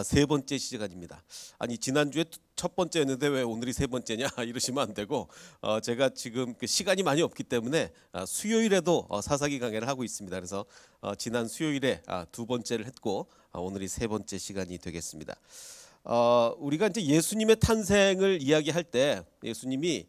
세 번째 시간입니다. 아니 지난주에 첫 번째였는데 왜 오늘이 세 번째냐 이러시면 안 되고 제가 지금 시간이 많이 없기 때문에 수요일에도 사사기 강해를 하고 있습니다. 그래서 지난 수요일에 두 번째를 했고 오늘이 세 번째 시간이 되겠습니다. 우리가 이제 예수님의 탄생을 이야기할 때 예수님이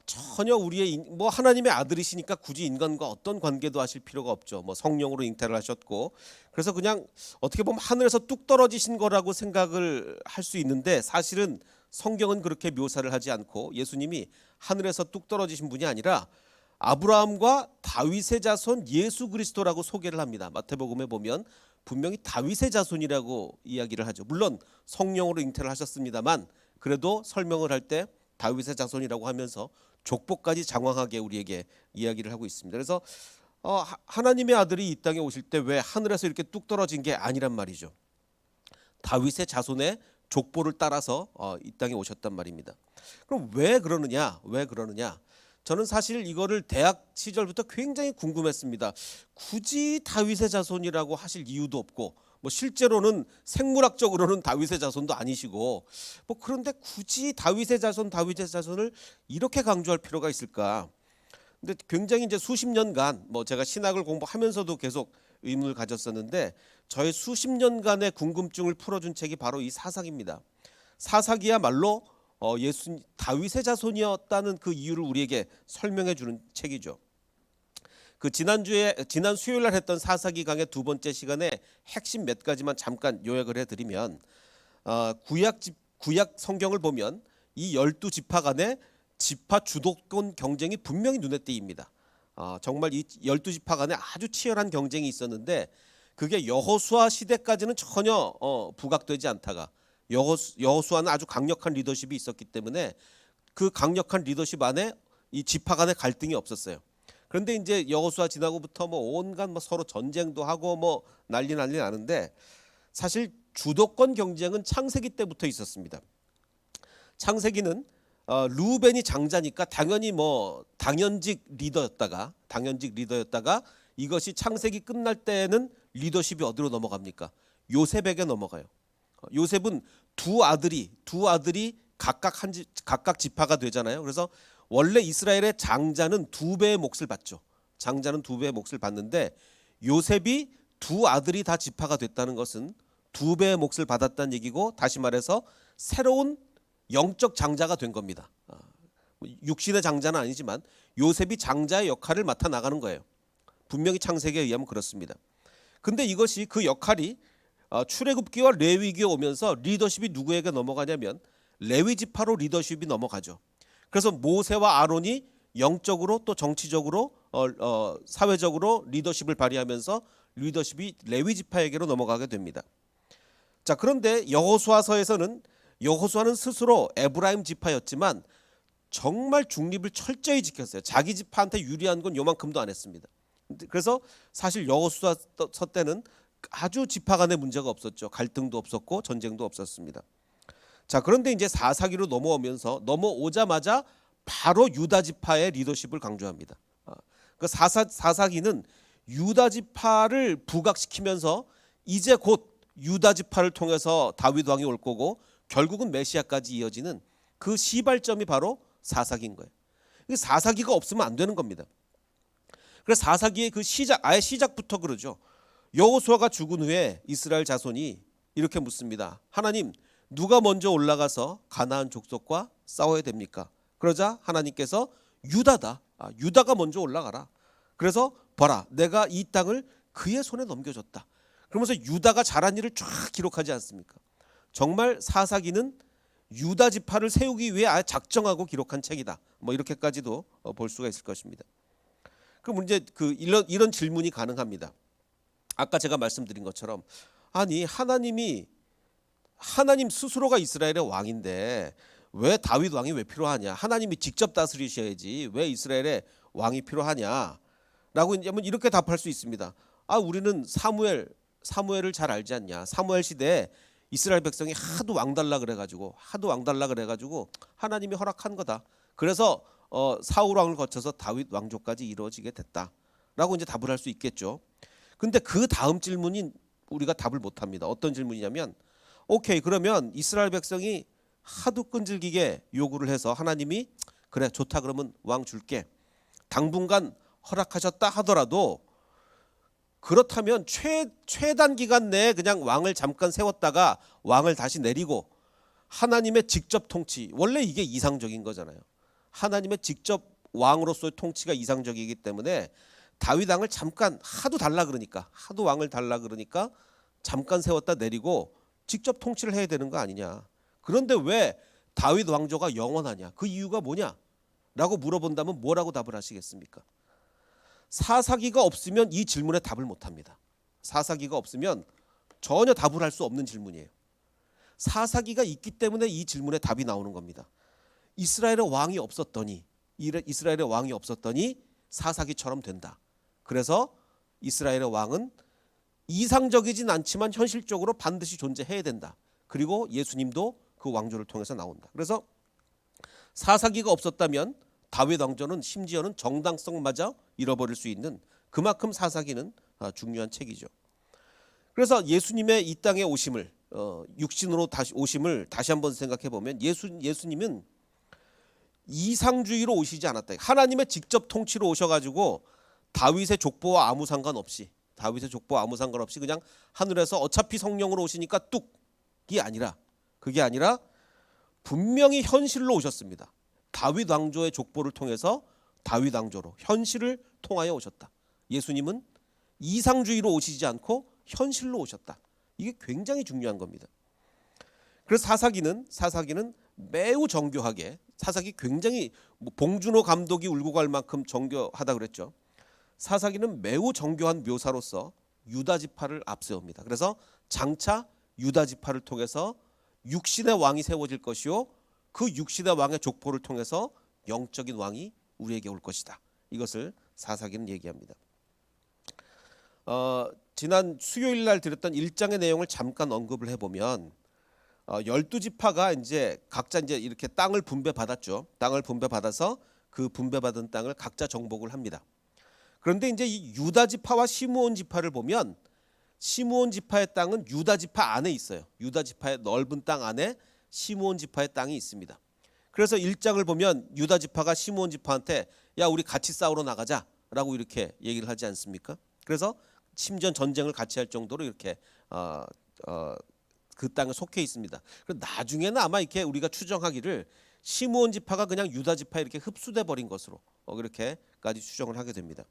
전혀 우리의 뭐 하나님의 아들이시니까 굳이 인간과 어떤 관계도 하실 필요가 없죠. 뭐 성령으로 잉태를 하셨고 그래서 그냥 어떻게 보면 하늘에서 뚝 떨어지신 거라고 생각을 할 수 있는데 사실은 성경은 그렇게 묘사를 하지 않고 예수님이 하늘에서 뚝 떨어지신 분이 아니라 아브라함과 다윗의 자손 예수 그리스도라고 소개를 합니다. 마태복음에 보면 분명히 다윗의 자손이라고 이야기를 하죠. 물론 성령으로 잉태를 하셨습니다만 그래도 설명을 할 때 다윗의 자손이라고 하면서 족보까지 장황하게 우리에게 이야기를 하고 있습니다. 그래서 하나님의 아들이 이 땅에 오실 때 왜 하늘에서 이렇게 뚝 떨어진 게 아니란 말이죠. 다윗의 자손의 족보를 따라서 이 땅에 오셨단 말입니다. 그럼 왜 그러느냐? 왜 그러느냐? 저는 사실 이거를 대학 시절부터 굉장히 궁금했습니다. 굳이 다윗의 자손이라고 하실 이유도 없고 뭐 실제로는 생물학적으로는 다윗의 자손도 아니시고 뭐 그런데 굳이 다윗의 자손을 이렇게 강조할 필요가 있을까? 근데 굉장히 이제 수십 년간 뭐 제가 신학을 공부하면서도 계속 의문을 가졌었는데 저의 수십 년간의 궁금증을 풀어준 책이 바로 이 사사기입니다. 사사기야말로 다윗의 자손이었다는 그 이유를 우리에게 설명해 주는 책이죠. 지난 수요일 날 했던 사사기 강의 두 번째 시간에 핵심 몇 가지만 잠깐 요약을 해드리면 구약 성경을 보면 이 12지파 간의 지파 주도권 경쟁이 분명히 눈에 띄입니다. 정말 이 12지파 간에 아주 치열한 경쟁이 있었는데 그게 여호수아 시대까지는 전혀 부각되지 않다가 여호수아는 아주 강력한 리더십이 있었기 때문에 그 강력한 리더십 안에 이 지파 간의 갈등이 없었어요. 그런데 이제 여호수아 지나고부터 뭐 온갖 뭐 서로 전쟁도 하고 뭐 난리 나는데 사실 주도권 경쟁은 창세기 때부터 있었습니다. 창세기는 르우벤이 장자니까 당연히 뭐 당연직 리더였다가 이것이 창세기 끝날 때는 리더십이 어디로 넘어갑니까? 요셉에게 넘어가요. 요셉은 두 아들이 각각 지파가 되잖아요. 그래서 원래 이스라엘의 장자는 두 배의 몫을 받죠. 장자는 두 배의 몫을 받는데 요셉이 두 아들이 다 지파가 됐다는 것은 두 배의 몫을 받았다는 얘기고 다시 말해서 새로운 영적 장자가 된 겁니다. 육신의 장자는 아니지만 요셉이 장자의 역할을 맡아 나가는 거예요. 분명히 창세기에 의하면 그렇습니다. 근데 이것이 그 역할이 출애굽기와 레위기에 오면서 리더십이 누구에게 넘어가냐면 레위 지파로 리더십이 넘어가죠. 그래서 모세와 아론이 영적으로 또 정치적으로 사회적으로 리더십을 발휘하면서 리더십이 레위 지파에게로 넘어가게 됩니다. 자, 그런데 여호수아는 스스로 에브라임 지파였지만 정말 중립을 철저히 지켰어요. 자기 지파한테 유리한 건 요만큼도 안 했습니다. 그래서 사실 여호수아 때는 아주 지파 간의 문제가 없었죠. 갈등도 없었고 전쟁도 없었습니다. 자, 그런데 이제 사사기로 넘어오자마자 바로 유다 지파의 리더십을 강조합니다. 그 사사기는 유다 지파를 부각시키면서 이제 곧 유다 지파를 통해서 다윗 왕이 올 거고 결국은 메시아까지 이어지는 그 시발점이 바로 사사기인 거예요. 사사기가 없으면 안 되는 겁니다. 그래서 사사기의 아예 시작부터 그러죠. 여호수아가 죽은 후에 이스라엘 자손이 이렇게 묻습니다. 하나님, 누가 먼저 올라가서 가나안 족속과 싸워야 됩니까? 그러자 하나님께서 유다가 먼저 올라가라. 그래서 봐라, 내가 이 땅을 그의 손에 넘겨줬다. 그러면서 유다가 잘한 일을 쫙 기록하지 않습니까? 정말 사사기는 유다 지파를 세우기 위해 아예 작정하고 기록한 책이다. 뭐 이렇게까지도 볼 수가 있을 것입니다. 그럼 이제 이런 질문이 가능합니다. 아까 제가 말씀드린 것처럼 아니 하나님 스스로가 이스라엘의 왕인데 왜 다윗 왕이 왜 필요하냐? 하나님이 직접 다스리셔야지 왜 이스라엘의 왕이 필요하냐? 라고 이렇게 답할 수 있습니다. 우리는 사무엘을 잘 알지 않냐? 사무엘 시대에 이스라엘 백성이 하도 왕달라 그래가지고 하나님이 허락한 거다. 그래서 사울 왕을 거쳐서 다윗 왕조까지 이루어지게 됐다라고 이제 답을 할 수 있겠죠. 근데 그 다음 질문이 우리가 답을 못 합니다. 어떤 질문이냐면 오케이, 그러면 이스라엘 백성이 하도 끈질기게 요구를 해서 하나님이 그래 좋다 그러면 왕 줄게 당분간 허락하셨다 하더라도 그렇다면 최단 기간 내에 그냥 왕을 잠깐 세웠다가 왕을 다시 내리고 하나님의 직접 통치, 원래 이게 이상적인 거잖아요. 하나님의 직접 왕으로서의 통치가 이상적이기 때문에 다윗 왕을 잠깐 하도 왕을 달라 그러니까 잠깐 세웠다 내리고 직접 통치를 해야 되는 거 아니냐. 그런데 왜 다윗 왕조가 영원하냐? 그 이유가 뭐냐? 라고 물어본다면 뭐라고 답을 하시겠습니까? 사사기가 없으면 이 질문에 답을 못 합니다. 사사기가 없으면 전혀 답을 할 수 없는 질문이에요. 사사기가 있기 때문에 이 질문에 답이 나오는 겁니다. 이스라엘의 왕이 없었더니 사사기처럼 된다. 그래서 이스라엘의 왕은 이상적이진 않지만 현실적으로 반드시 존재해야 된다. 그리고 예수님도 그 왕조를 통해서 나온다. 그래서 사사기가 없었다면 다윗 왕조는 심지어는 정당성마저 잃어버릴 수 있는, 그만큼 사사기는 중요한 책이죠. 그래서 예수님의 이 땅에 오심을, 육신으로 다시 오심을 다시 한번 생각해 보면 예수님은 이상주의로 오시지 않았다. 하나님의 직접 통치로 오셔가지고 다윗의 족보와 아무 상관없이 그냥 하늘에서 어차피 성령으로 오시니까 뚝이 아니라, 그게 아니라 분명히 현실로 오셨습니다. 다윗 왕조의 족보를 통해서 다윗 왕조로 현실을 통하여 오셨다. 예수님은 이상주의로 오시지 않고 현실로 오셨다. 이게 굉장히 중요한 겁니다. 그래서 사사기는 매우 정교하게, 사사기 굉장히 봉준호 감독이 울고 갈 만큼 정교하다 그랬죠. 사사기는 매우 정교한 묘사로서 유다 지파를 앞세웁니다. 그래서 장차 유다 지파를 통해서 육신의 왕이 세워질 것이요, 그 육신의 왕의 족보를 통해서 영적인 왕이 우리에게 올 것이다. 이것을 사사기는 얘기합니다. 지난 수요일 날 드렸던 1장의 내용을 잠깐 언급을 해보면 12지파가 이제 각자 이제 이렇게 땅을 분배받았죠. 땅을 분배받아서 그 분배받은 땅을 각자 정복을 합니다. 그런데 이제 이 유다 지파와 시므온 지파를 보면 시므온 지파의 땅은 유다 지파 안에 있어요. 유다 지파의 넓은 땅 안에 시므온 지파의 땅이 있습니다. 그래서 1장을 보면 유다 지파가 시므온 지파한테 야 우리 같이 싸우러 나가자라고 이렇게 얘기를 하지 않습니까? 그래서 심지어 전쟁을 같이 할 정도로 이렇게 그 땅에 속해 있습니다. 그래서 나중에는 아마 이렇게 우리가 추정하기를 시므온 지파가 그냥 유다 지파에 이렇게 흡수돼 버린 것으로 그렇게까지 추정을 하게 됩니다.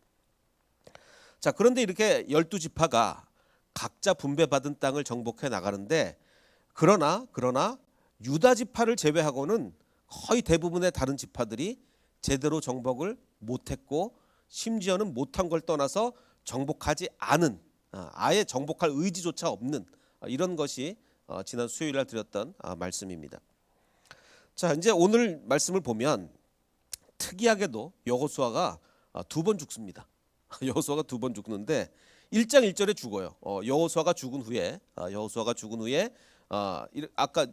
자, 그런데 이렇게 12지파가 각자 분배받은 땅을 정복해 나가는데 그러나 유다 지파를 제외하고는 거의 대부분의 다른 지파들이 제대로 정복을 못했고 심지어는 못한 걸 떠나서 정복하지 않은, 아예 정복할 의지조차 없는 이런 것이 지난 수요일 날 드렸던 말씀입니다. 자, 이제 오늘 말씀을 보면 특이하게도 여호수아가 두 번 죽습니다. 여호수아가 두 번 죽는데 1장 1절에 죽어요. 여호수아가 죽은 후에 아까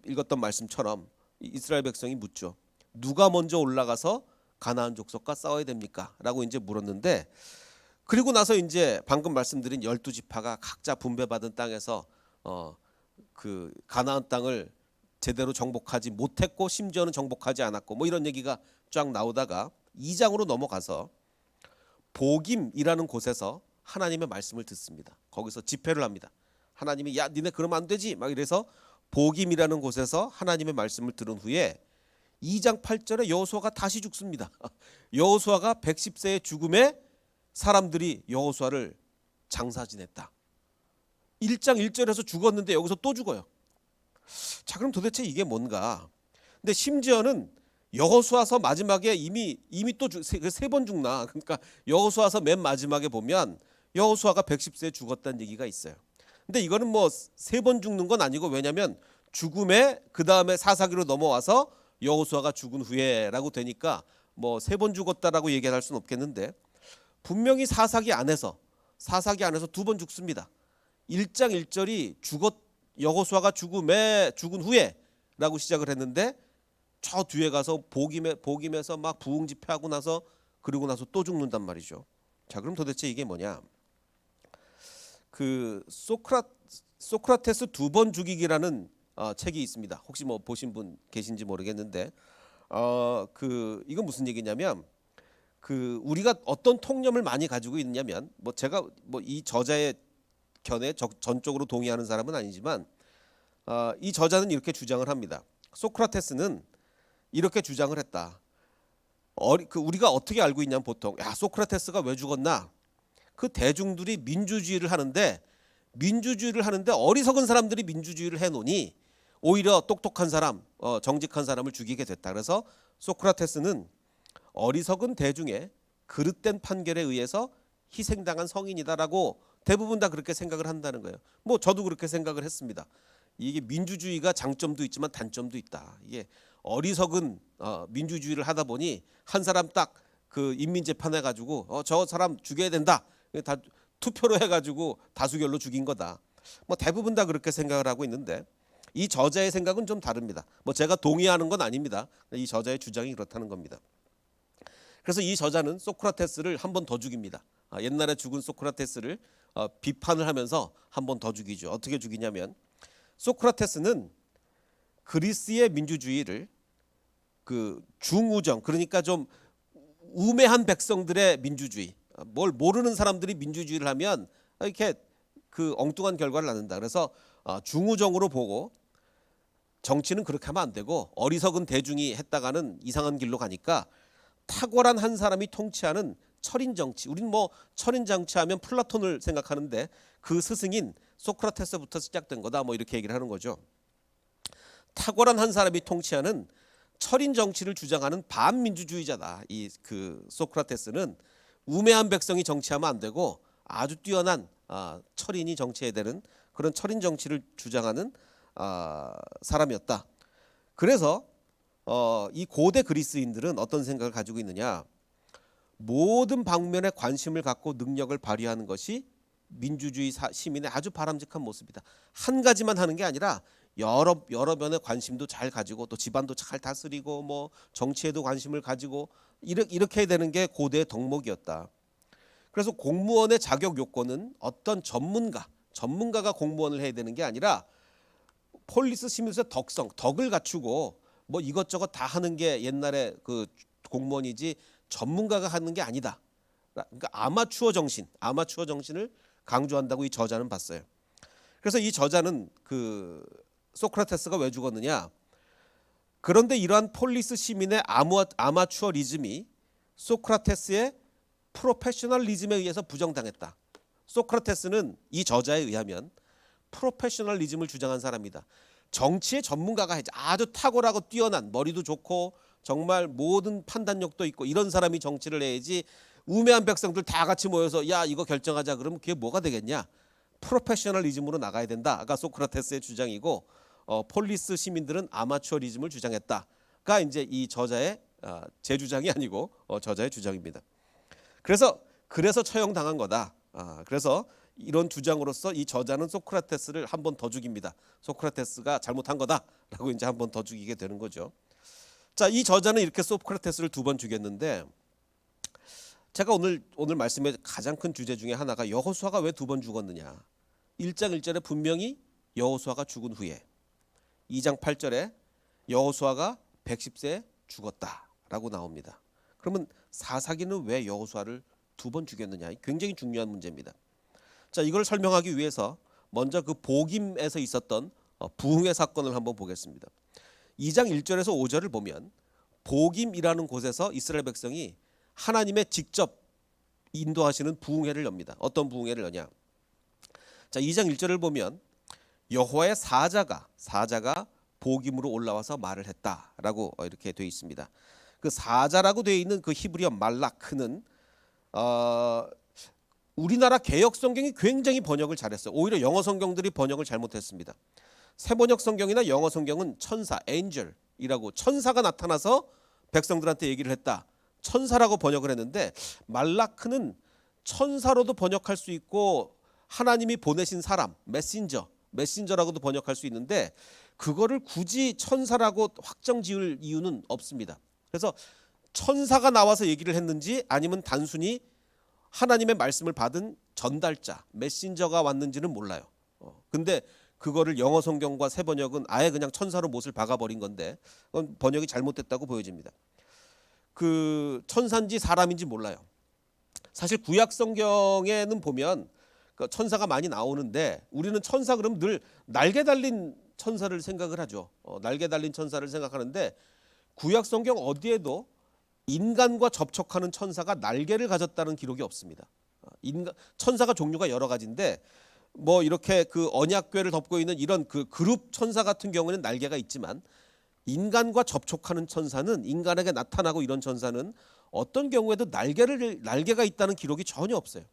읽었던 말씀처럼 이스라엘 백성이 묻죠. 누가 먼저 올라가서 가나안 족속과 싸워야 됩니까? 라고 이제 물었는데, 그리고 나서 이제 방금 말씀드린 12지파가 각자 분배받은 땅에서 그 가나안 땅을 제대로 정복하지 못했고 심지어는 정복하지 않았고 뭐 이런 얘기가 쫙 나오다가 2장으로 넘어가서 보김이라는 곳에서 하나님의 말씀을 듣습니다. 거기서 집회를 합니다. 하나님이 야 니네 그러면 안 되지 막 이래서 보김이라는 곳에서 하나님의 말씀을 들은 후에 2장 8절에 여호수아가 다시 죽습니다. 여호수아가 110세의 죽음에 사람들이 여호수아를 장사 지냈다. 1장 1절에서 죽었는데 여기서 또 죽어요. 자, 그럼 도대체 이게 뭔가? 근데 심지어는 여호수아서 마지막에 이미 또 세 번 죽나? 그러니까 여호수아서 맨 마지막에 보면 여호수아가 110세에 죽었다는 얘기가 있어요. 근데 이거는 뭐 세 번 죽는 건 아니고, 왜냐하면 죽음에 그 다음에 사사기로 넘어와서 여호수아가 죽은 후에라고 되니까 뭐 세 번 죽었다라고 얘기할 수는 없겠는데, 분명히 사사기 안에서 두 번 죽습니다. 1장 1절이 여호수아가 죽은 후에라고 시작을 했는데 저 뒤에 가서 복임에서 막 부흥 집회하고 나서 그리고 나서 또 죽는단 말이죠. 자, 그럼 도대체 이게 뭐냐? 그 소크라테스 두 번 죽이기라는 책이 있습니다. 혹시 뭐 보신 분 계신지 모르겠는데 그 이건 무슨 얘기냐면 그 우리가 어떤 통념을 많이 가지고 있냐면 뭐 제가 뭐 이 저자의 견해 전적으로 동의하는 사람은 아니지만 이 저자는 이렇게 주장을 합니다. 소크라테스는 이렇게 주장을 했다. 우리가 어떻게 알고 있냐면 보통 야 소크라테스가 왜 죽었나? 그 대중들이 민주주의를 하는데 어리석은 사람들이 민주주의를 해놓으니 오히려 똑똑한 사람, 정직한 사람을 죽이게 됐다. 그래서 소크라테스는 어리석은 대중의 그릇된 판결에 의해서 희생당한 성인이다라고 대부분 다 그렇게 생각을 한다는 거예요. 뭐 저도 그렇게 생각을 했습니다. 이게 민주주의가 장점도 있지만 단점도 있다. 이게 어리석은 민주주의를 하다 보니 한 사람 딱 그 인민재판해 가지고 저 사람 죽여야 된다. 다 투표로 해가지고 다수결로 죽인 거다. 뭐 대부분 다 그렇게 생각을 하고 있는데 이 저자의 생각은 좀 다릅니다. 뭐 제가 동의하는 건 아닙니다. 이 저자의 주장이 그렇다는 겁니다. 그래서 이 저자는 소크라테스를 한 번 더 죽입니다. 옛날에 죽은 소크라테스를 비판을 하면서 한 번 더 죽이죠. 어떻게 죽이냐면 소크라테스는 그리스의 민주주의를 그 중우정, 그러니까 좀 우매한 백성들의 민주주의, 뭘 모르는 사람들이 민주주의를 하면 이렇게 그 엉뚱한 결과를 낳는다. 그래서 중우정으로 보고 정치는 그렇게 하면 안 되고 어리석은 대중이 했다가는 이상한 길로 가니까 탁월한 한 사람이 통치하는 철인 정치. 우린 뭐 철인 정치하면 플라톤을 생각하는데 그 스승인 소크라테스부터 시작된 거다. 뭐 이렇게 얘기를 하는 거죠. 탁월한 한 사람이 통치하는 철인 정치를 주장하는 반민주주의자다. 이 그 소크라테스는 우매한 백성이 정치하면 안 되고 아주 뛰어난 철인이 정치해야 되는 그런 철인 정치를 주장하는 사람이었다. 그래서 이 고대 그리스인들은 어떤 생각을 가지고 있느냐? 모든 방면에 관심을 갖고 능력을 발휘하는 것이 민주주의 시민의 아주 바람직한 모습이다. 한 가지만 하는 게 아니라 여러 면의 관심도 잘 가지고 또 집안도 잘 다스리고 뭐 정치에도 관심을 가지고 이렇게 해야 되는 게 고대의 덕목이었다. 그래서 공무원의 자격 요건은 어떤 전문가가 공무원을 해야 되는 게 아니라 폴리스 시민으로서의 덕을 갖추고 뭐 이것저것 다 하는 게 옛날에 그 공무원이지 전문가가 하는 게 아니다. 그러니까 아마추어 정신을 강조한다고 이 저자는 봤어요. 그래서 이 저자는 그 소크라테스가 왜 죽었느냐? 그런데 이러한 폴리스 시민의 아마추어리즘이 소크라테스의 프로페셔널리즘에 의해서 부정당했다. 소크라테스는 이 저자에 의하면 프로페셔널리즘을 주장한 사람이다. 정치의 전문가가 아주 탁월하고 뛰어난 머리도 좋고 정말 모든 판단력도 있고 이런 사람이 정치를 해야지 우매한 백성들 다 같이 모여서 야 이거 결정하자 그러면 그게 뭐가 되겠냐? 프로페셔널리즘으로 나가야 된다가 소크라테스의 주장이고 폴리스 시민들은 아마추어리즘을 주장했다가 이제 이 저자의 제 주장이 아니고 저자의 주장입니다. 그래서 처형당한 거다. 그래서 이런 주장으로서 이 저자는 소크라테스를 한 번 더 죽입니다. 소크라테스가 잘못한 거다라고 이제 한 번 더 죽이게 되는 거죠. 자, 이 저자는 이렇게 소크라테스를 두 번 죽였는데 제가 오늘 말씀의 가장 큰 주제 중에 하나가 여호수아가 왜 두 번 죽었느냐. 1장 1절에 분명히 여호수아가 죽은 후에 2장 8절에 여호수아가 110세에 죽었다라고 나옵니다. 그러면 사사기는 왜 여호수아를 두 번 죽였느냐? 굉장히 중요한 문제입니다. 자, 이걸 설명하기 위해서 먼저 그 보김에서 있었던 부흥의 사건을 한번 보겠습니다. 2장 1절에서 5절을 보면 보김이라는 곳에서 이스라엘 백성이 하나님의 직접 인도하시는 부흥회를 엽니다. 어떤 부흥회를 여냐? 자, 2장 1절을 보면 여호와의 사자가 보김으로 올라와서 말을 했다라고 이렇게 되어 있습니다. 그 사자라고 되어 있는 그 히브리어 말라크는 우리나라 개역 성경이 굉장히 번역을 잘했어요. 오히려 영어 성경들이 번역을 잘못했습니다. 새번역 성경이나 영어 성경은 천사, 엔젤이라고 천사가 나타나서 백성들한테 얘기를 했다. 천사라고 번역을 했는데 말라크는 천사로도 번역할 수 있고 하나님이 보내신 사람, 메신저라고도 번역할 수 있는데 그거를 굳이 천사라고 확정 지을 이유는 없습니다. 그래서 천사가 나와서 얘기를 했는지 아니면 단순히 하나님의 말씀을 받은 전달자, 메신저가 왔는지는 몰라요. 근데 그거를 영어 성경과 새 번역은 아예 그냥 천사로 못을 박아버린 건데 그건 번역이 잘못됐다고 보여집니다. 그 천사인지 사람인지 몰라요. 사실 구약 성경에는 보면 그 천사가 많이 나오는데 우리는 천사 그러면 늘 날개 달린 천사를 생각을 하죠. 날개 달린 천사를 생각하는데 구약 성경 어디에도 인간과 접촉하는 천사가 날개를 가졌다는 기록이 없습니다. 천사가 종류가 여러 가지인데 뭐 이렇게 그 언약궤를 덮고 있는 이런 그 그룹 천사 같은 경우는 날개가 있지만 인간과 접촉하는 천사는 인간에게 나타나고 이런 천사는 어떤 경우에도 날개가 있다는 기록이 전혀 없어요.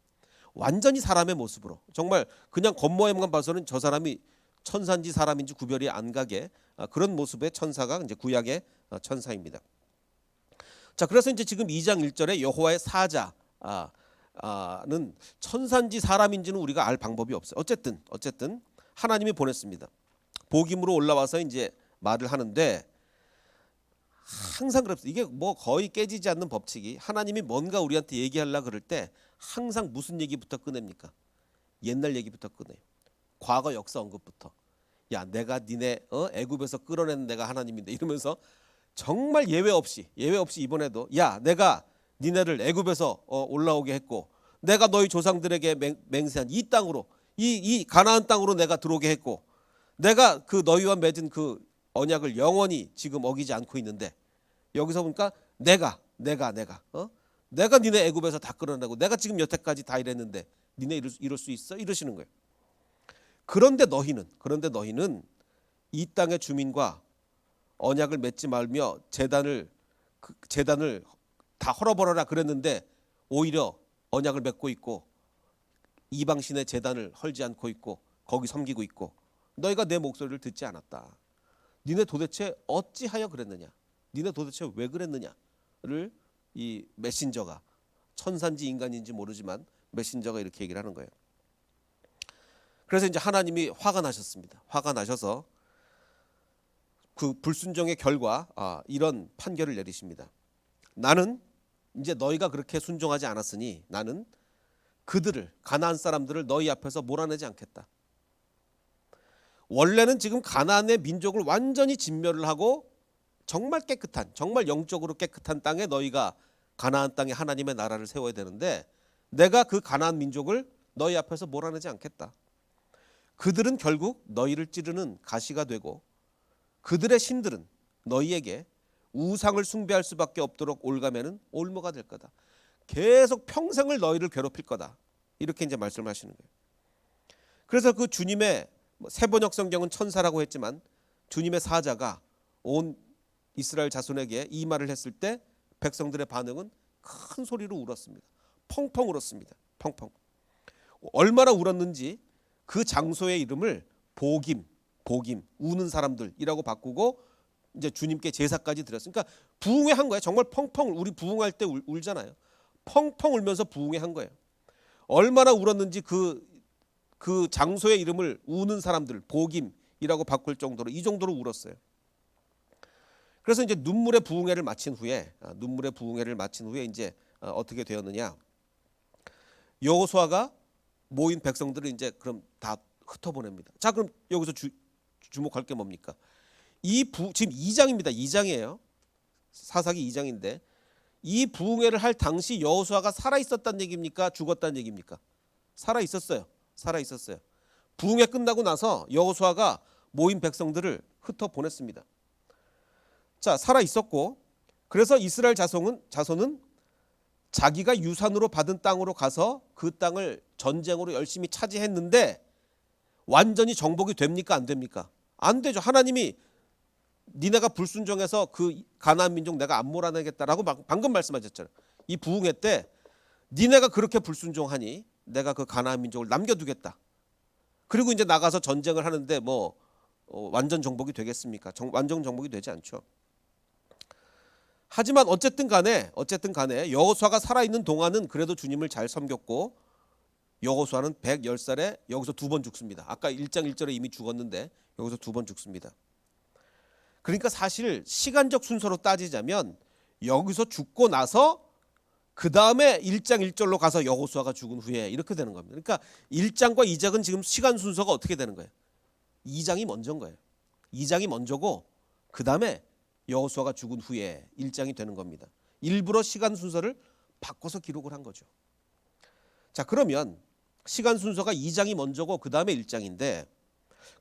완전히 사람의 모습으로 정말 그냥 겉모양만 봐서는 저 사람이 천사인지 사람인지 구별이 안 가게 그런 모습의 천사가 이제 구약의 천사입니다. 자, 그래서 이제 지금 2장 1절에 여호와의 사자는 천사인지 사람인지는 우리가 알 방법이 없어요. 어쨌든 하나님이 보냈습니다. 복임으로 올라와서 이제 말을 하는데 항상 그렇습니다. 이게 뭐 거의 깨지지 않는 법칙이 하나님이 뭔가 우리한테 얘기하려고 그럴 때 항상 무슨 얘기부터 꺼냅니까? 옛날 얘기부터 꺼내요. 과거 역사 언급부터. 야, 내가 니네 애굽에서 끌어낸 내가 하나님인데 이러면서 정말 예외 없이 이번에도 야, 내가 니네를 애굽에서 올라오게 했고 내가 너희 조상들에게 맹세한 이 땅으로 이 가나안 땅으로 내가 들어오게 했고 내가 그 너희와 맺은 그 언약을 영원히 지금 어기지 않고 있는데 여기서 보니까 내가 니네 애굽에서 다 끌어내고 내가 지금 여태까지 다 이랬는데 니네 이럴 수 있어? 이러시는 거예요. 그런데 너희는 이 땅의 주민과 언약을 맺지 말며 제단을 다 헐어버려라 그랬는데 오히려 언약을 맺고 있고 이방신의 제단을 헐지 않고 있고 거기 섬기고 있고 너희가 내 목소리를 듣지 않았다. 니네 도대체 어찌하여 그랬느냐? 니네 도대체 왜 그랬느냐를 이 메신저가 천사인지 인간인지 모르지만 메신저가 이렇게 얘기를 하는 거예요. 그래서 이제 하나님이 화가 나셨습니다. 화가 나셔서 그 불순종의 결과 이런 판결을 내리십니다. 나는 이제 너희가 그렇게 순종하지 않았으니 나는 그들을 가나안 사람들을 너희 앞에서 몰아내지 않겠다. 원래는 지금 가나안의 민족을 완전히 진멸을 하고 정말 깨끗한 정말 영적으로 깨끗한 땅에 너희가 가나안 땅에 하나님의 나라를 세워야 되는데 내가 그 가나안 민족을 너희 앞에서 몰아내지 않겠다. 그들은 결국 너희를 찌르는 가시가 되고 그들의 신들은 너희에게 우상을 숭배할 수밖에 없도록 올가매는 올무가 될 거다. 계속 평생을 너희를 괴롭힐 거다. 이렇게 이제 말씀하시는 거예요. 그래서 그 주님의 새 번역 성경은 천사라고 했지만 주님의 사자가 온 이스라엘 자손에게 이 말을 했을 때 백성들의 반응은 큰 소리로 울었습니다. 펑펑 울었습니다. 펑펑. 얼마나 울었는지 그 장소의 이름을 복임, 우는 사람들이라고 바꾸고 이제 주님께 제사까지 드렸어요. 그러니까 부흥회 한 거예요. 정말 펑펑 우리 부흥할 때 울잖아요. 펑펑 울면서 부흥회 한 거예요. 얼마나 울었는지 그 장소의 이름을 우는 사람들, 복임이라고 바꿀 정도로 이 정도로 울었어요. 그래서 이제 눈물의 부흥회를 마친 후에 이제 어떻게 되었느냐? 여호수아가 모인 백성들을 이제 그럼 다 흩어보냅니다. 자, 그럼 여기서 주목할 게 뭡니까? 지금 2장입니다. 2장이에요. 사사기 2장인데 이 부흥회를 할 당시 여호수아가 살아 있었다는 얘기입니까? 죽었다는 얘기입니까? 살아 있었어요. 부흥회 끝나고 나서 여호수아가 모인 백성들을 흩어 보냈습니다. 자, 살아 있었고 그래서 이스라엘 자손은 자기가 유산으로 받은 땅으로 가서 그 땅을 전쟁으로 열심히 차지했는데 완전히 정복이 됩니까? 안 됩니까? 안 되죠. 하나님이 니네가 불순종해서 그 가나안 민족 내가 안 몰아내겠다라고 방금 말씀하셨잖아요. 이 부흥회 때 니네가 그렇게 불순종하니 내가 그 가나안 민족을 남겨두겠다. 그리고 이제 나가서 전쟁을 하는데 뭐 완전 정복이 되겠습니까? 완전 정복이 되지 않죠. 하지만 어쨌든 간에 여호수아가 살아있는 동안은 그래도 주님을 잘 섬겼고 여호수아는 110살에 여기서 2번 죽습니다. 아까 1장 1절에 이미 죽었는데 여기서 2번 죽습니다. 그러니까 사실 시간적 순서로 따지자면 여기서 죽고 나서 그 다음에 1장 1절로 가서 여호수아가 죽은 후에 이렇게 되는 겁니다. 그러니까 1장과 2장은 지금 시간 순서가 어떻게 되는 거예요? 2장이 먼저인 거예요. 2장이 먼저고 그 다음에 여호수아가 죽은 후에 1장이 되는 겁니다. 일부러 시간 순서를 바꿔서 기록을 한 거죠. 자, 그러면 시간 순서가 2장이 먼저고 그 다음에 1장인데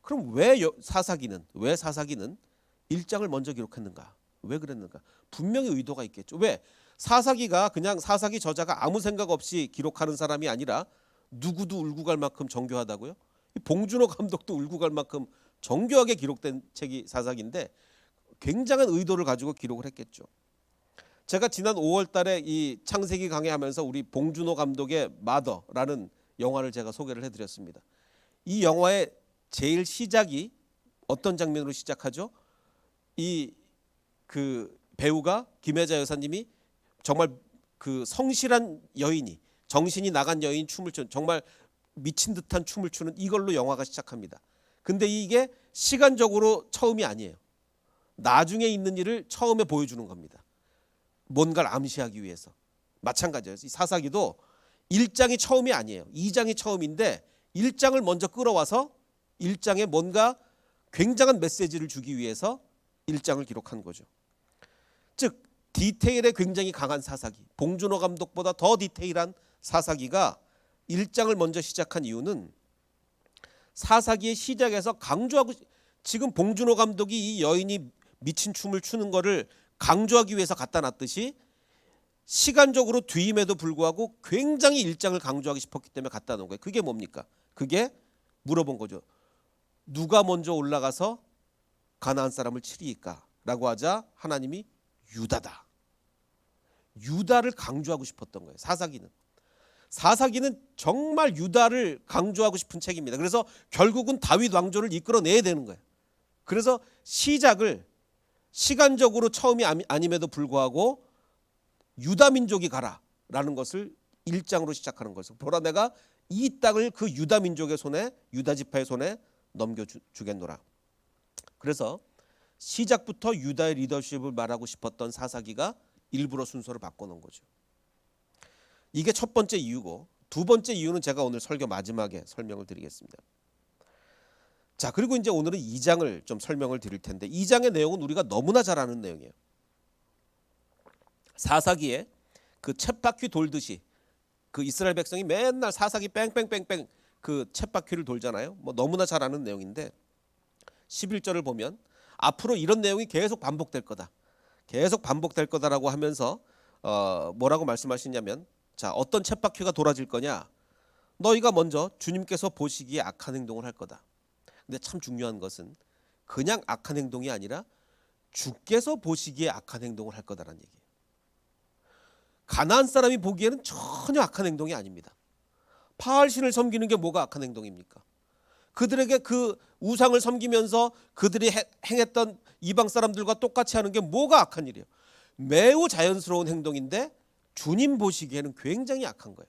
그럼 왜 사사기는 1장을 먼저 기록했는가? 왜 그랬는가? 분명히 의도가 있겠죠. 왜? 사사기가 그냥 사사기 저자가 아무 생각 없이 기록하는 사람이 아니라 누구도 울고 갈 만큼 정교하다고요? 봉준호 감독도 울고 갈 만큼 정교하게 기록된 책이 사사기인데 굉장한 의도를 가지고 기록을 했겠죠. 제가 지난 5월 달에 이 창세기 강의하면서 우리 봉준호 감독의 마더라는 영화를 제가 소개를 해드렸습니다. 이 영화의 제일 시작이 어떤 장면으로 시작하죠? 이 그 배우가 김혜자 여사님이 정말 그 성실한 여인이 정신이 나간 여인 춤을 추는 정말 미친 듯한 춤을 추는 이걸로 영화가 시작합니다. 근데 이게 시간적으로 처음이 아니에요. 나중에 있는 일을 처음에 보여주는 겁니다. 뭔가를 암시하기 위해서. 마찬가지예요. 이 사사기도 1장이 처음이 아니에요. 2장이 처음인데 1장을 먼저 끌어와서 1장에 뭔가 굉장한 메시지를 주기 위해서 1장을 기록한 거죠. 즉 디테일에 굉장히 강한 사사기, 봉준호 감독보다 더 디테일한 사사기가 1장을 먼저 시작한 이유는 사사기의 시작에서 강조하고, 지금 봉준호 감독이 이 여인이 미친 춤을 추는 거를 강조하기 위해서 갖다 놨듯이 시간적으로 뒤임에도 불구하고 굉장히 1장을 강조하기 싶었기 때문에 갖다 놓은 거예요. 그게 뭡니까? 그게 물어본 거죠. 누가 먼저 올라가서 가나안 사람을 치리이까? 라고 하자 하나님이 유다다. 유다를 강조하고 싶었던 거예요. 사사기는 정말 유다를 강조하고 싶은 책입니다. 그래서 결국은 다윗 왕조를 이끌어내야 되는 거예요. 그래서 시작을 시간적으로 처음이 아님에도 불구하고 유다 민족이 가라라는 것을 1장으로 시작하는 거죠. 보라, 내가 이 땅을 그 유다 민족의 손에, 유다 지파의 손에 넘겨주겠노라. 그래서 시작부터 유다의 리더십을 말하고 싶었던 사사기가 일부러 순서를 바꿔놓은 거죠. 이게 첫 번째 이유고, 두 번째 이유는 제가 오늘 설교 마지막에 설명을 드리겠습니다. 자, 그리고 이제 오늘은 2장을 좀 설명을 드릴 텐데, 2장의 내용은 우리가 너무나 잘 아는 내용이에요. 사사기에 그 쳇바퀴 돌듯이 그 이스라엘 백성이 맨날 사사기 뺑뺑뺑뺑 그 쳇바퀴를 돌잖아요. 뭐 너무나 잘 아는 내용인데 11절을 보면 앞으로 이런 내용이 계속 반복될 거다. 계속 반복될 거다라고 하면서 뭐라고 말씀하시냐면, 자, 어떤 쳇바퀴가 돌아질 거냐? 너희가 먼저 주님께서 보시기에 악한 행동을 할 거다. 근데 참 중요한 것은 그냥 악한 행동이 아니라 주께서 보시기에 악한 행동을 할 거다라는 얘기예요. 가나안 사람이 보기에는 전혀 악한 행동이 아닙니다. 바알신을 섬기는 게 뭐가 악한 행동입니까? 그들에게 그 우상을 섬기면서 그들이 행했던 이방 사람들과 똑같이 하는 게 뭐가 악한 일이에요? 매우 자연스러운 행동인데 주님 보시기에는 굉장히 악한 거예요.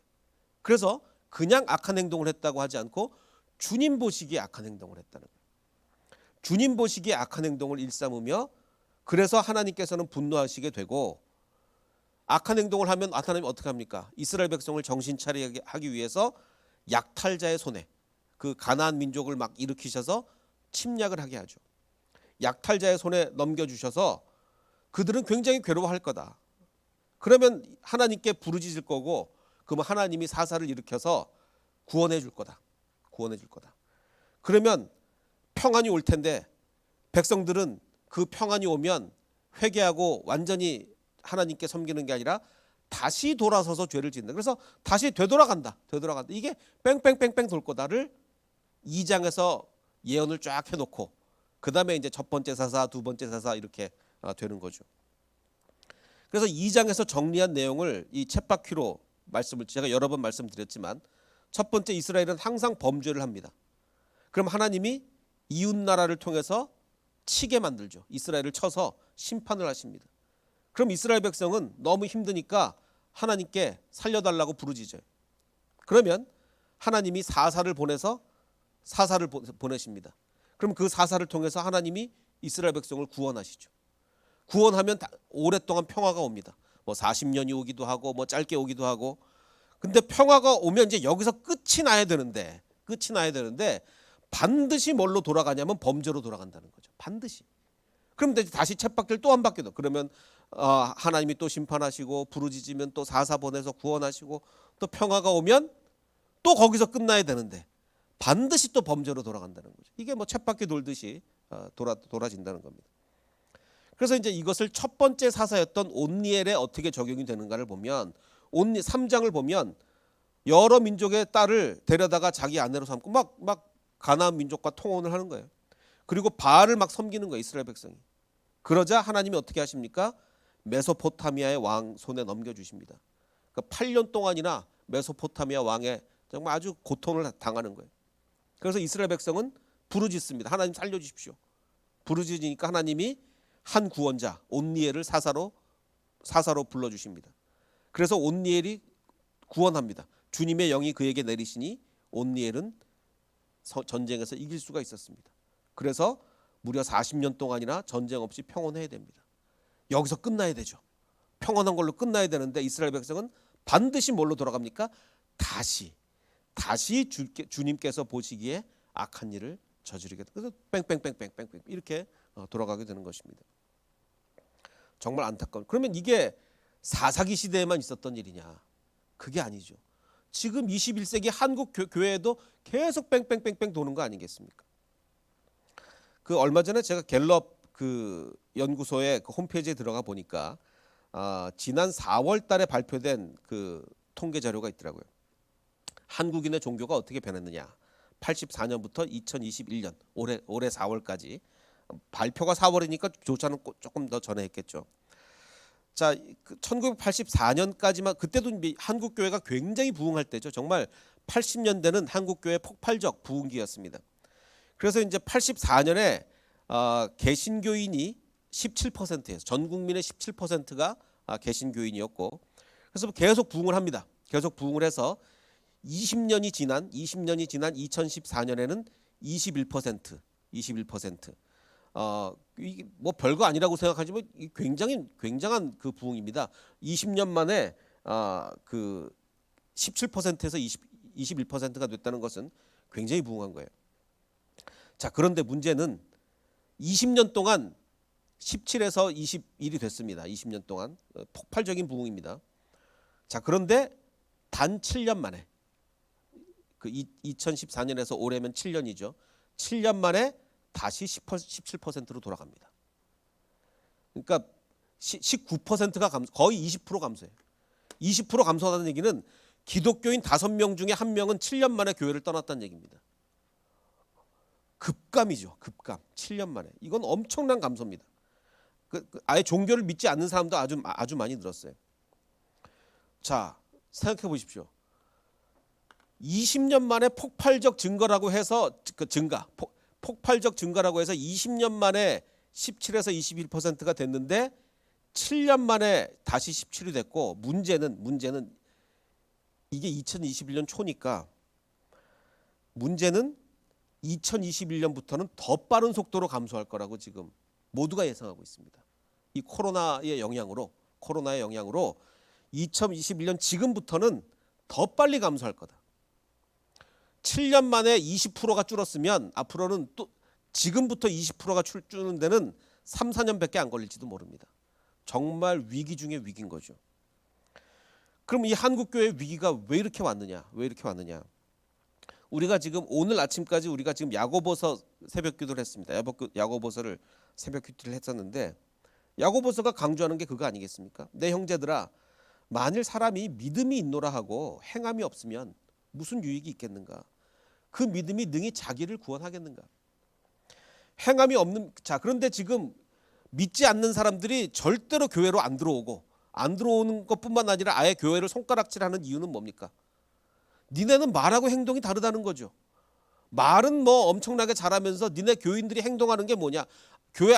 그래서 그냥 악한 행동을 했다고 하지 않고 주님 보시기에 악한 행동을 했다는 거예요. 주님 보시기에 악한 행동을 일삼으며, 그래서 하나님께서는 분노하시게 되고, 악한 행동을 하면 하나님이 어떻게 합니까? 이스라엘 백성을 정신 차리게 하기 위해서 약탈자의 손에 그 가나안 민족을 막 일으키셔서 침략을 하게 하죠. 약탈자의 손에 넘겨주셔서 그들은 굉장히 괴로워할 거다. 그러면 하나님께 부르짖을 거고, 그러면 하나님이 사사를 일으켜서 구원해 줄 거다. 그러면 평안이 올 텐데 백성들은 그 평안이 오면 회개하고 완전히 하나님께 섬기는 게 아니라 다시 돌아서서 죄를 짓는다. 그래서 다시 되돌아간다. 이게 뺑뺑뺑뺑 돌 거다를 2장에서 예언을 쫙 해놓고 그 다음에 이제 첫 번째 사사, 두 번째 사사 이렇게 되는 거죠. 그래서 2장에서 정리한 내용을 이 쳇바퀴로 말씀을 제가 여러 번 말씀드렸지만, 첫 번째, 이스라엘은 항상 범죄를 합니다. 그럼 하나님이 이웃 나라를 통해서 치게 만들죠. 이스라엘을 쳐서 심판을 하십니다. 그럼 이스라엘 백성은 너무 힘드니까 하나님께 살려달라고 부르짖어요. 그러면 하나님이 사사를 보내십니다. 그럼 그 사사를 통해서 하나님이 이스라엘 백성을 구원하시죠. 구원하면 오랫동안 평화가 옵니다. 뭐 40년이 오기도 하고 뭐 짧게 오기도 하고. 근데 평화가 오면 이제 여기서 끝이 나야 되는데 반드시 뭘로 돌아가냐면 범죄로 돌아간다는 거죠. 반드시. 그럼 이제 다시 쳇바퀴를 또 한 바퀴 더. 그러면 하나님이 또 심판하시고 부르짖으면 또 사사 보내서 구원하시고 또 평화가 오면 또 거기서 끝나야 되는데 반드시 또 범죄로 돌아간다는 거죠. 이게 뭐 쳇바퀴 돌듯이 돌아진다는 겁니다. 그래서 이제 이것을 첫 번째 사사였던 온니엘에 어떻게 적용이 되는가를 보면 3장을 보면 여러 민족의 딸을 데려다가 자기 아내로 삼고 막 가나안 민족과 통혼을 하는 거예요. 그리고 바알을 막 섬기는 거예요, 이스라엘 백성이. 그러자 하나님이 어떻게 하십니까? 메소포타미아의 왕 손에 넘겨주십니다. 그러니까 8년 동안이나 메소포타미아 왕의 정말 아주 고통을 당하는 거예요. 그래서 이스라엘 백성은 부르짖습니다. 하나님 살려주십시오. 부르짖으니까 하나님이 한 구원자 온니엘을 사사로 불러주십니다. 그래서 온니엘이 구원합니다. 주님의 영이 그에게 내리시니 온니엘은 전쟁에서 이길 수가 있었습니다. 그래서 무려 40년 동안이나 전쟁 없이 평온해야 됩니다. 여기서 끝나야 되죠. 평온한 걸로 끝나야 되는데 이스라엘 백성은 반드시 뭘로 돌아갑니까? 다시 주님께서 보시기에 악한 일을 저지르게 돼요. 그래서 뺑뺑뺑뺑뺑뺑 이렇게 돌아가게 되는 것입니다. 정말 안타까운. 그러면 이게 사사기 시대에만 있었던 일이냐? 그게 아니죠. 지금 21세기 한국 교회에도 계속 뺑뺑뺑뺑 도는 거 아니겠습니까? 그 얼마 전에 제가 갤럽 그 연구소의 그 홈페이지에 들어가 보니까 지난 4월 달에 발표된 그 통계 자료가 있더라고요. 한국인의 종교가 어떻게 변했느냐. 84년부터 2021년 올해 4월까지 발표가 4월이니까 조사는 조금 더 전에 했겠죠. 자, 1984년까지만 그때도 한국 교회가 굉장히 부흥할 때죠. 정말 80년대는 한국 교회 폭발적 부흥기였습니다. 그래서 이제 84년에 개신교인이 17%예요. 전 국민의 17%가 개신교인이었고, 그래서 계속 부흥을 합니다. 계속 부흥을 해서 20년이 지난 2014년에는 21%. 이게 뭐 별거 아니라고 생각하지만 굉장한 그 부흥입니다. 20년 만에 그 17%에서 21%가 됐다는 것은 굉장히 부흥한 거예요. 자, 그런데 문제는 20년 동안 17에서 21이 됐습니다. 20년 동안 폭발적인 부흥입니다. 자, 그런데 단 7년 만에 그 2014년에서 올해면 7년이죠. 7년 만에 다시 17%로 돌아갑니다. 그러니까 19%가 거의 20% 감소해요. 20% 감소하다는 얘기는 기독교인 5명 중에 1명은 7년 만에 교회를 떠났다는 얘기입니다. 급감이죠. 급감. 7년 만에. 이건 엄청난 감소입니다. 아예 종교를 믿지 않는 사람도 아주 많이 늘었어요. 자, 생각해 보십시오. 20년 만에 폭발적 증가라고 해서 폭발적 증가라고 해서 20년 만에 17에서 21%가 됐는데 7년 만에 다시 17이 됐고 문제는 이게 2021년 초니까 문제는 2021년부터는 더 빠른 속도로 감소할 거라고 지금 모두가 예상하고 있습니다. 이 코로나의 영향으로 2021년 지금부터는 더 빨리 감소할 거다. 7년 만에 20%가 줄었으면 앞으로는 또 지금부터 20%가 줄는 데는 3, 4년밖에 안 걸릴지도 모릅니다. 정말 위기 중에 위기인 거죠. 그럼 이 한국교회의 위기가 왜 이렇게 왔느냐? 우리가 지금 오늘 아침까지 우리가 지금 야고보서 새벽 기도를 했습니다. 야고보서를 새벽 기도를 했었는데 야고보서가 강조하는 게 그거 아니겠습니까? 내 형제들아, 만일 사람이 믿음이 있노라 하고 행함이 없으면 무슨 유익이 있겠는가? 그 믿음이 능히 자기를 구원하겠는가? 행함이 없는, 자, 그런데 지금 믿지 않는 사람들이 절대로 교회로 안 들어오는 것뿐만 아니라 아예 교회를 손가락질하는 이유는 뭡니까? 니네는 말하고 행동이 다르다는 거죠. 말은 뭐 엄청나게 잘하면서 니네 교인들이 행동하는 게 뭐냐? 교회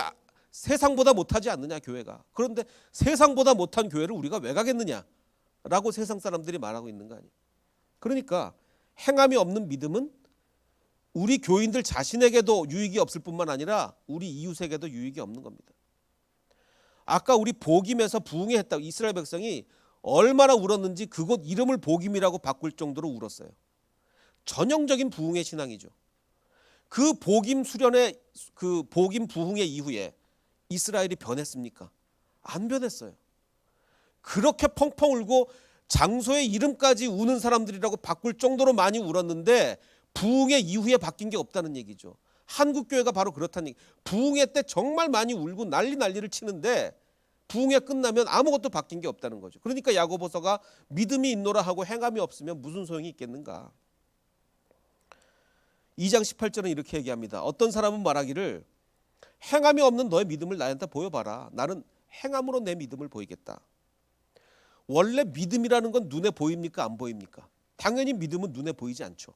세상보다 못하지 않느냐, 교회가. 그런데 세상보다 못한 교회를 우리가 왜 가겠느냐라고 세상 사람들이 말하고 있는 거 아니에요. 그러니까 행함이 없는 믿음은 우리 교인들 자신에게도 유익이 없을 뿐만 아니라 우리 이웃에게도 유익이 없는 겁니다. 아까 우리 복임에서 부흥회 했다고 이스라엘 백성이 얼마나 울었는지 그곳 이름을 복임이라고 바꿀 정도로 울었어요. 전형적인 부흥회 신앙이죠. 그 복임 수련의 그 복임 부흥회 이후에 이스라엘이 변했습니까? 안 변했어요. 그렇게 펑펑 울고 장소의 이름까지 우는 사람들이라고 바꿀 정도로 많이 울었는데 부흥회 이후에 바뀐 게 없다는 얘기죠. 한국교회가 바로 그렇다는 얘기. 부흥회 때 정말 많이 울고 난리를 치는데 부흥회 끝나면 아무것도 바뀐 게 없다는 거죠. 그러니까 야고보서가 믿음이 있노라 하고 행함이 없으면 무슨 소용이 있겠는가. 2장 18절은 이렇게 얘기합니다. 어떤 사람은 말하기를 행함이 없는 너의 믿음을 나한테 보여봐라. 나는 행함으로 내 믿음을 보이겠다. 원래 믿음이라는 건 눈에 보입니까? 안 보입니까? 당연히 믿음은 눈에 보이지 않죠.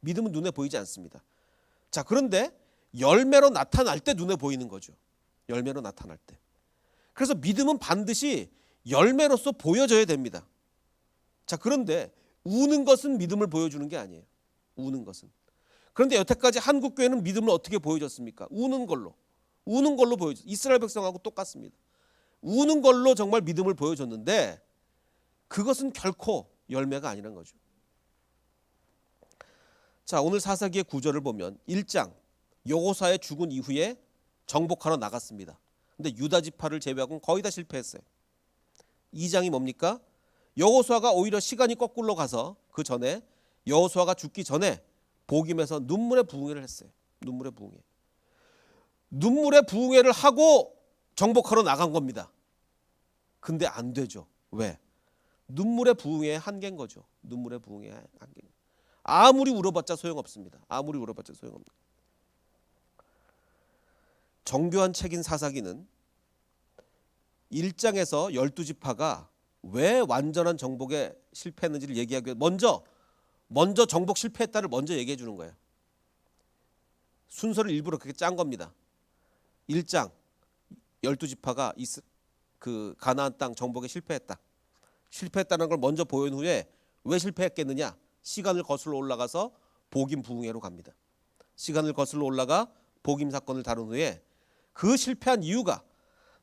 믿음은 눈에 보이지 않습니다. 자, 그런데 열매로 나타날 때 눈에 보이는 거죠. 열매로 나타날 때. 그래서 믿음은 반드시 열매로서 보여져야 됩니다. 자, 그런데 우는 것은 믿음을 보여주는 게 아니에요. 우는 것은. 그런데 여태까지 한국교회는 믿음을 어떻게 보여줬습니까? 우는 걸로 보여줬어요. 이스라엘 백성하고 똑같습니다. 우는 걸로 정말 믿음을 보여줬는데 그것은 결코 열매가 아니란 거죠. 자, 오늘 사사기의 구절을 보면 1장 여호수아의 죽은 이후에 정복하러 나갔습니다. 근데 유다 지파를 제외하고는 거의 다 실패했어요. 2장이 뭡니까? 여호수아가 오히려 시간이 거꾸로 가서 그 전에 여호수아가 죽기 전에 복임에서 눈물의 부흥회를 했어요. 눈물의 부흥회를 하고 정복하러 나간 겁니다. 근데 안 되죠. 왜? 눈물의 부흥회의 한계인 거죠. 눈물의 부흥회의 한계. 아무리 울어봤자 소용없습니다. 정교한 책인 사사기는 1장에서 12지파가 왜 완전한 정복에 실패했는지를 얘기하기 위해 먼저 정복 실패했다를 먼저 얘기해 주는 거예요. 순서를 일부러 그렇게 짠 겁니다. 1장 12지파가 그 가나안 땅 정복에 실패했다는 걸 먼저 보인 후에 왜 실패했겠느냐? 시간을 거슬러 올라가서 복임 부흥회로 갑니다. 시간을 거슬러 올라가 복임 사건을 다룬 후에 그 실패한 이유가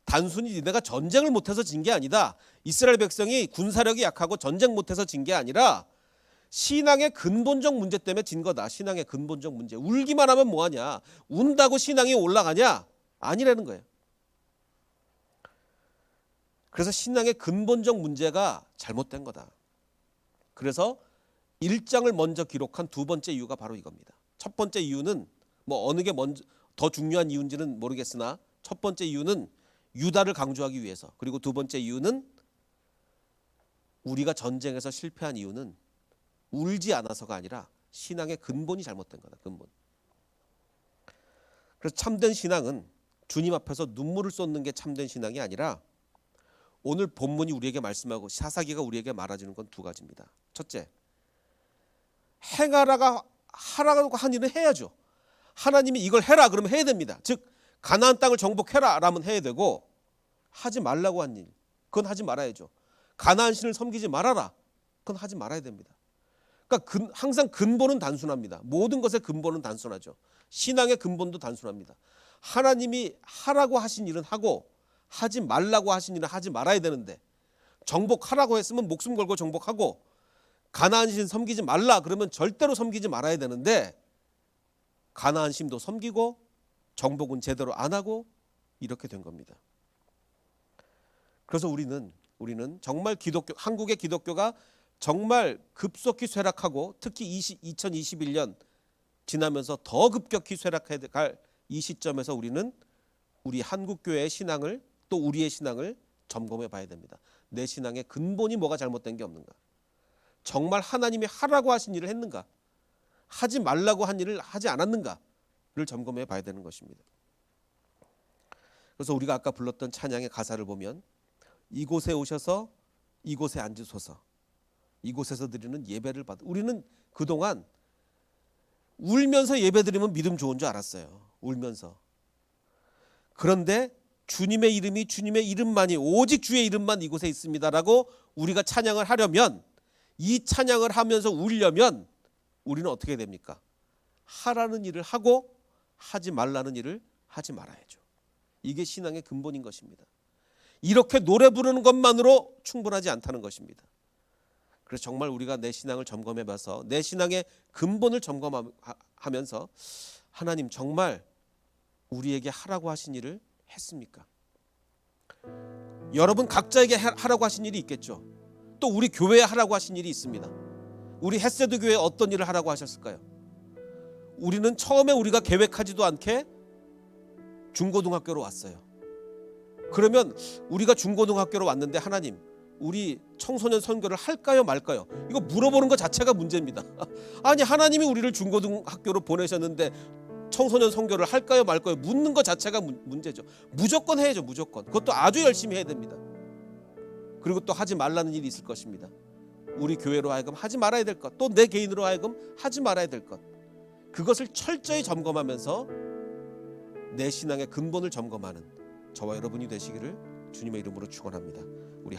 단순히 니네가 전쟁을 못해서 진 게 아니다. 이스라엘 백성이 군사력이 약하고 전쟁 못해서 진 게 아니라 신앙의 근본적 문제 때문에 진 거다. 신앙의 근본적 문제. 울기만 하면 뭐하냐? 운다고 신앙이 올라가냐? 아니라는 거예요. 그래서 신앙의 근본적 문제가 잘못된 거다. 그래서 1장을 먼저 기록한 두 번째 이유가 바로 이겁니다. 첫 번째 이유는 뭐 어느 게 먼저 더 중요한 이유인지는 모르겠으나 첫 번째 이유는 유다를 강조하기 위해서, 그리고 두 번째 이유는 우리가 전쟁에서 실패한 이유는 울지 않아서가 아니라 신앙의 근본이 잘못된 거다. 근본. 그래서 참된 신앙은 주님 앞에서 눈물을 쏟는 게 참된 신앙이 아니라 오늘 본문이 우리에게 말씀하고 사사기가 우리에게 말해주는 건 두 가지입니다. 첫째, 하라고 한 일은 해야죠. 하나님이 이걸 해라 그러면 해야 됩니다. 즉 가나안 땅을 정복해라 라면 해야 되고, 하지 말라고 한 일, 그건 하지 말아야죠. 가나안 신을 섬기지 말아라, 그건 하지 말아야 됩니다. 그러니까 항상 근본은 단순합니다. 모든 것의 근본은 단순하죠. 신앙의 근본도 단순합니다. 하나님이 하라고 하신 일은 하고 하지 말라고 하신 일은 하지 말아야 되는데, 정복하라고 했으면 목숨 걸고 정복하고 가나안 신 섬기지 말라 그러면 절대로 섬기지 말아야 되는데 가나안 신도 섬기고 정복은 제대로 안 하고 이렇게 된 겁니다. 그래서 우리는 정말 한국의 기독교가 정말 급속히 쇠락하고 특히 2021년 지나면서 더 급격히 쇠락해 갈 이 시점에서 우리는 우리 한국교회의 신앙을, 또 우리의 신앙을 점검해 봐야 됩니다. 내 신앙의 근본이 뭐가 잘못된 게 없는가? 정말 하나님이 하라고 하신 일을 했는가? 하지 말라고 한 일을 하지 않았는가를 점검해 봐야 되는 것입니다. 그래서 우리가 아까 불렀던 찬양의 가사를 보면 이곳에 오셔서 이곳에 앉으소서, 이곳에서 드리는 예배를 받아. 우리는 그동안 울면서 예배 드리면 믿음 좋은 줄 알았어요. 울면서. 그런데 주님의 이름이, 주님의 이름만이, 오직 주의 이름만 이곳에 있습니다라고 우리가 찬양을 하려면, 이 찬양을 하면서 울려면 우리는 어떻게 됩니까? 하라는 일을 하고 하지 말라는 일을 하지 말아야죠. 이게 신앙의 근본인 것입니다. 이렇게 노래 부르는 것만으로 충분하지 않다는 것입니다. 그래서 정말 우리가 내 신앙을 점검해 봐서 내 신앙의 근본을 점검하면서 하나님 정말 우리에게 하라고 하신 일을 했습니까? 여러분 각자에게 하라고 하신 일이 있겠죠. 또 우리 교회에 하라고 하신 일이 있습니다. 우리 햇세드 교회에 어떤 일을 하라고 하셨을까요? 우리는 처음에 우리가 계획하지도 않게 중고등학교로 왔어요. 그러면 우리가 중고등학교로 왔는데 하나님 우리 청소년 선교를 할까요 말까요? 이거 물어보는 것 자체가 문제입니다. 아니 하나님이 우리를 중고등학교로 보내셨는데 청소년 선교를 할까요 말까요? 묻는 것 자체가 문제죠. 무조건 해야죠. 무조건. 그것도 아주 열심히 해야 됩니다. 그리고 또 하지 말라는 일이 있을 것입니다. 우리 교회로 하여금 하지 말아야 될 것, 또 내 개인으로 하여금 하지 말아야 될 것, 그것을 철저히 점검하면서 내 신앙의 근본을 점검하는 저와 여러분이 되시기를 주님의 이름으로 축원합니다. 우리